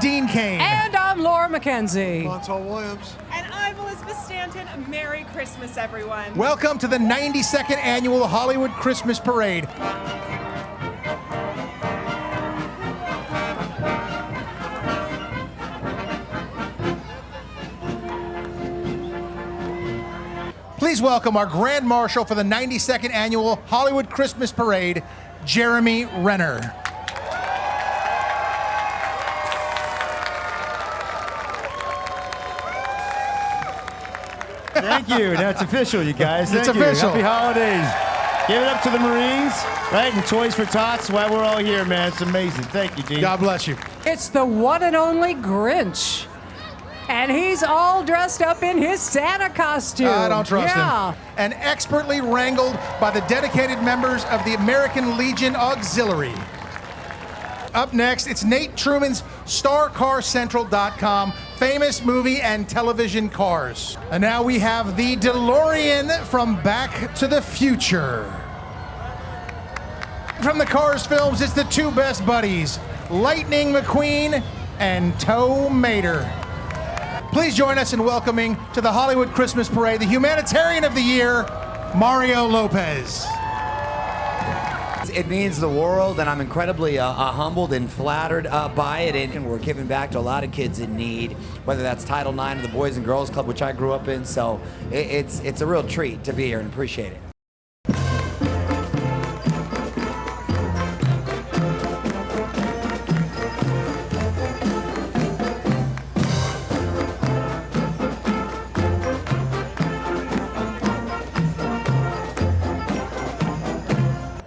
Dean Kane. And I'm Laura McKenzie. Montel Williams. And I'm Elizabeth Stanton. Merry Christmas, everyone. Welcome to the 92nd Annual Hollywood Christmas Parade. Please welcome our Grand Marshal for the 92nd Annual Hollywood Christmas Parade, Jeremy Renner. Thank you. Now it's official, you guys. Thank It's you. official. Happy holidays. Give it up to the Marines, right? And Toys for Tots. Why we're all here, man. It's amazing. Thank you, Dean. God bless you. It's the one and only Grinch. And he's all dressed up in his Santa costume. I don't trust yeah. him. And expertly wrangled by the dedicated members of the American Legion Auxiliary. Up next, it's Nate Truman's StarCarCentral.com, famous movie and television cars. And now we have the DeLorean from Back to the Future. From the Cars films, it's the two best buddies, Lightning McQueen and Tow Mater. Please join us in welcoming to the Hollywood Christmas Parade the humanitarian of the year, Mario Lopez. It means the world, and I'm incredibly humbled and flattered by it. And we're giving back to a lot of kids in need, whether that's Title IX or the Boys and Girls Club, which I grew up in. So it's a real treat to be here and appreciate it.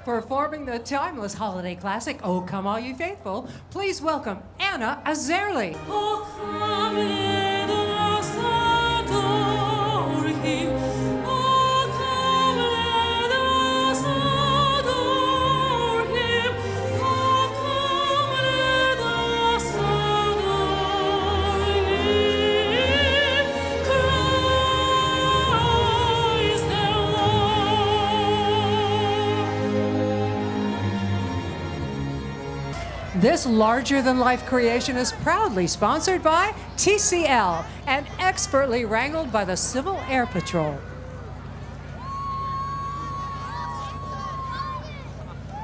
Performing the timeless holiday classic, Oh Come All You Faithful, please welcome Anna Azerli. Oh, come, let us adore him. Oh, come, let us adore him. Oh, come, let us adore him. Christ the Lord. This larger-than-life creation is proudly sponsored by TCL and expertly wrangled by the Civil Air Patrol.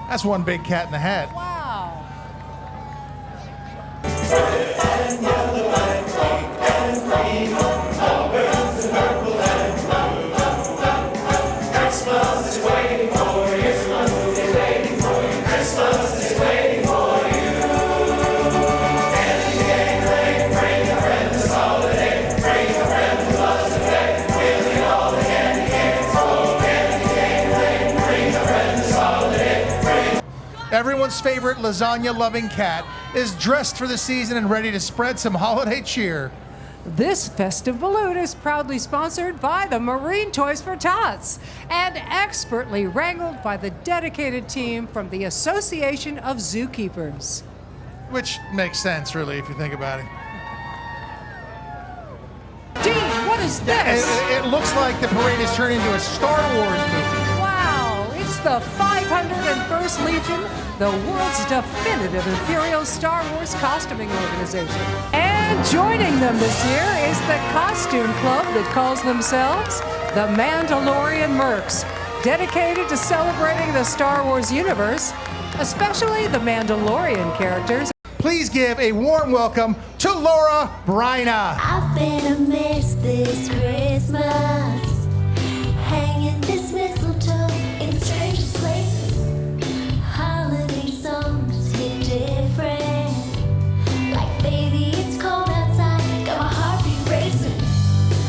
That's one big cat in the hat. Wow. Everyone's favorite lasagna-loving cat is dressed for the season and ready to spread some holiday cheer. This festive balloon is proudly sponsored by the Marine Toys for Tots and expertly wrangled by the dedicated team from the Association of Zookeepers. Which makes sense, really, if you think about it. Dean, what is this? It looks like the parade has turned into a Star Wars movie. Wow, it's the 501st Legion, the world's definitive Imperial Star Wars costuming organization. And joining them this year is the costume club that calls themselves the Mandalorian Mercs, dedicated to celebrating the Star Wars universe, especially the Mandalorian characters. Please give a warm welcome to Laura Bryna. I've been a mess this Christmas, hanging this mistletoe in the strangest places. Holiday songs hit different, like baby it's cold outside, got my heartbeat racing.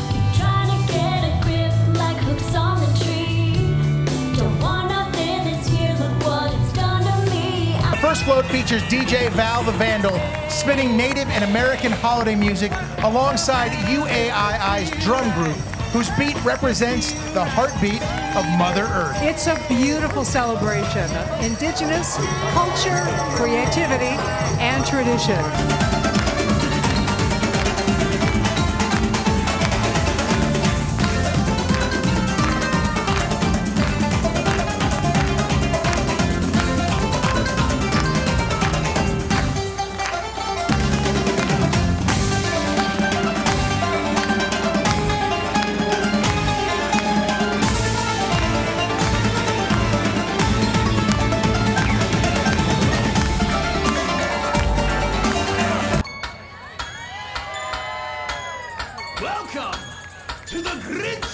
I'm trying to get a grip like hooks on the tree. Don't want nothing this year, look what it's done to me. The first float features DJ Val the Vandal spinning native and American holiday music alongside UAII's drum group, whose beat represents the heartbeat of Mother Earth. It's a beautiful celebration of Indigenous culture, creativity, and tradition.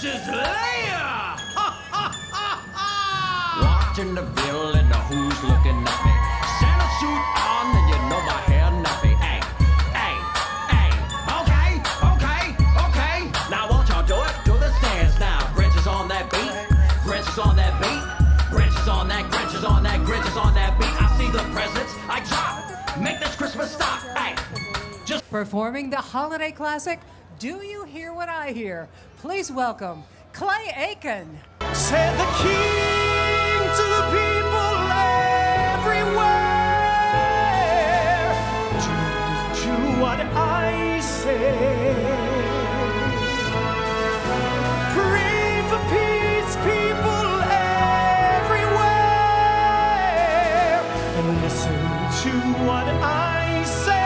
Sizzle! Watching the villain, who's looking at me? Santa suit on, and you know my hair nappy. Hey, hey, hey. Okay. Now won't y'all do it? Do the stance now. Grinches on that beat. Grinches on that beat. Grinches on that. Grinches on that. Grinches on that beat. I see the presents. I drop. Make this Christmas stop. Hey. Just Performing the holiday classic, Do You Hear What I Hear? Please welcome Clay Aiken. Said the king to the people everywhere. Do what I say. Pray for peace, people everywhere. And listen to what I say.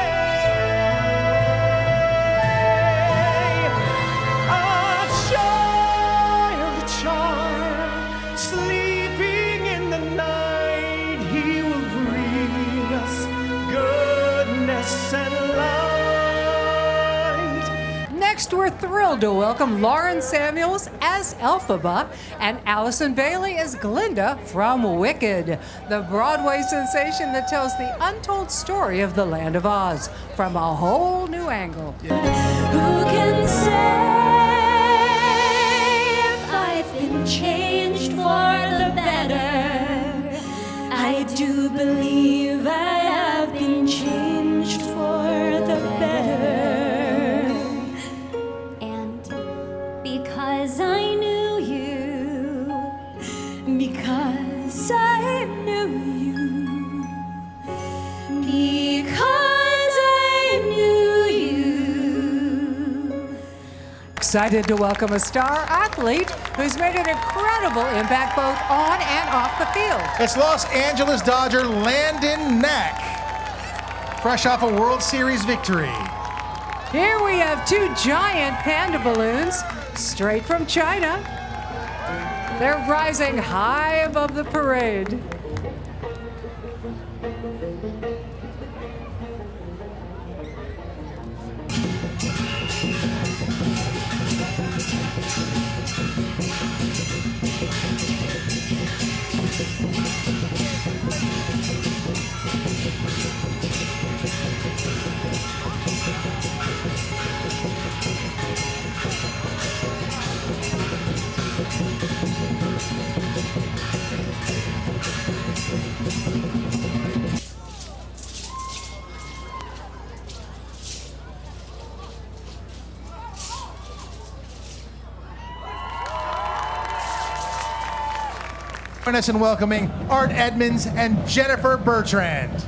Sleeping in the night, he will bring us goodness and light. Next, we're thrilled to welcome Lauren Samuels as Elphaba and Allison Bailey as Glinda from Wicked, the Broadway sensation that tells the untold story of the Land of Oz from a whole new angle. Who can say if I've been changed for the better? I do believe I have been changed for the better. And because I knew you, because I knew you, because I knew you. Excited to welcome a star athlete who's made an incredible impact both on and off the field. It's Los Angeles Dodger Landon Knack, fresh off a World Series victory. Here we have two giant panda balloons straight from China. They're rising high above the parade. Join us in welcoming Art Edmonds and Jennifer Bertrand.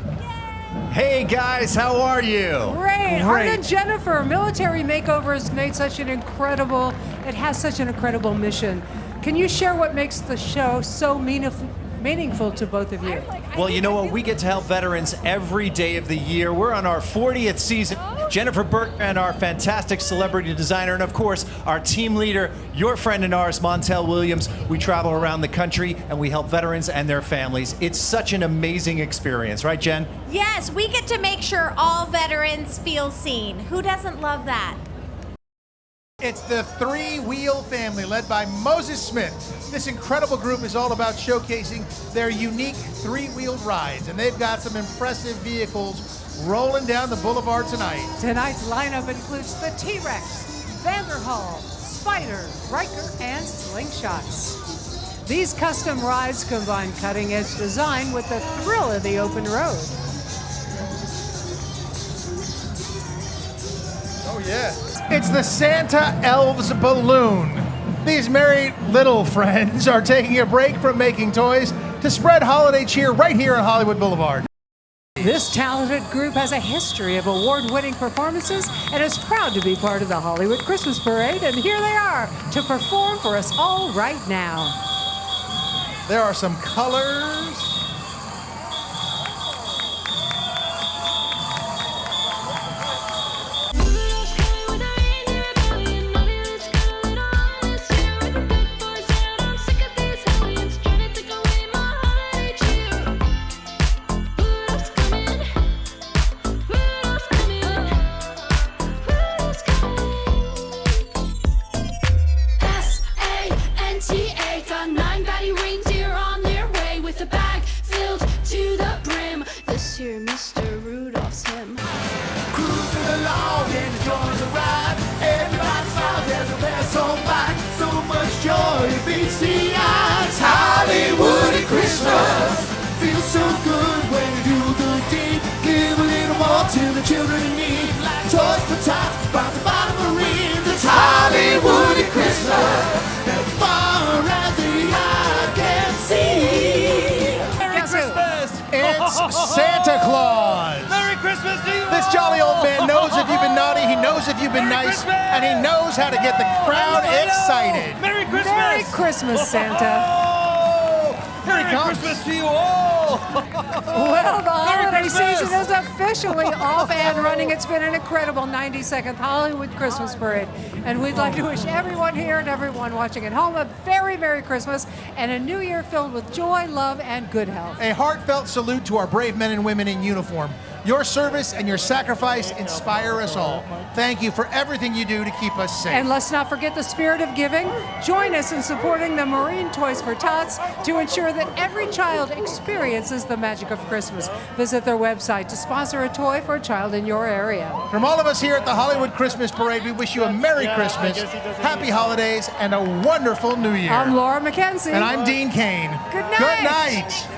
Hey guys, how are you? Great. Art and Jennifer, Military Makeover has made such an incredible, it has such an incredible mission. Can you share what makes the show so meaningful to both of you? Well, you know what? We get to help veterans every day of the year. We're on our 40th season. Jennifer Bertrand, our fantastic celebrity designer, and of course, our team leader, your friend and ours, Montel Williams. We travel around the country and we help veterans and their families. It's such an amazing experience, right, Jen? Yes, we get to make sure all veterans feel seen. Who doesn't love that? It's the Three-Wheel family led by Moses Smith. This incredible group is all about showcasing their unique three-wheeled rides, and they've got some impressive vehicles rolling down the boulevard tonight. Tonight's lineup includes the T-Rex, Vanderhall, Spider, Riker, and Slingshots. These custom rides combine cutting-edge design with the thrill of the open road. Oh, yeah. It's the Santa Elves Balloon. These merry little friends are taking a break from making toys to spread holiday cheer right here on Hollywood Boulevard. This talented group has a history of award-winning performances and is proud to be part of the Hollywood Christmas Parade, and here they are to perform for us all right now. There are some colors. This jolly old man knows if you've been naughty, he knows if you've been nice, and he knows how to get the crowd excited. Merry Christmas! Merry Christmas, Santa. Here he comes. Christmas to you all! Well, the holiday Christmas! season is officially off and running. It's been an incredible 92nd Hollywood Christmas parade. And we'd like to wish everyone here and everyone watching at home a very Merry Christmas and a new year filled with joy, love, and good health. A heartfelt salute to our brave men and women in uniform. Your service and your sacrifice inspire us all. Thank you for everything you do to keep us safe. And let's not forget the spirit of giving. Join us in supporting the Marine Toys for Tots to ensure that every child experiences the magic of Christmas. Visit their website to sponsor a toy for a child in your area. From all of us here at the Hollywood Christmas Parade, we wish you a Merry Christmas, Happy Holidays, and a wonderful New Year. I'm Laura McKenzie. And I'm Dean Kane. Good night. Good night.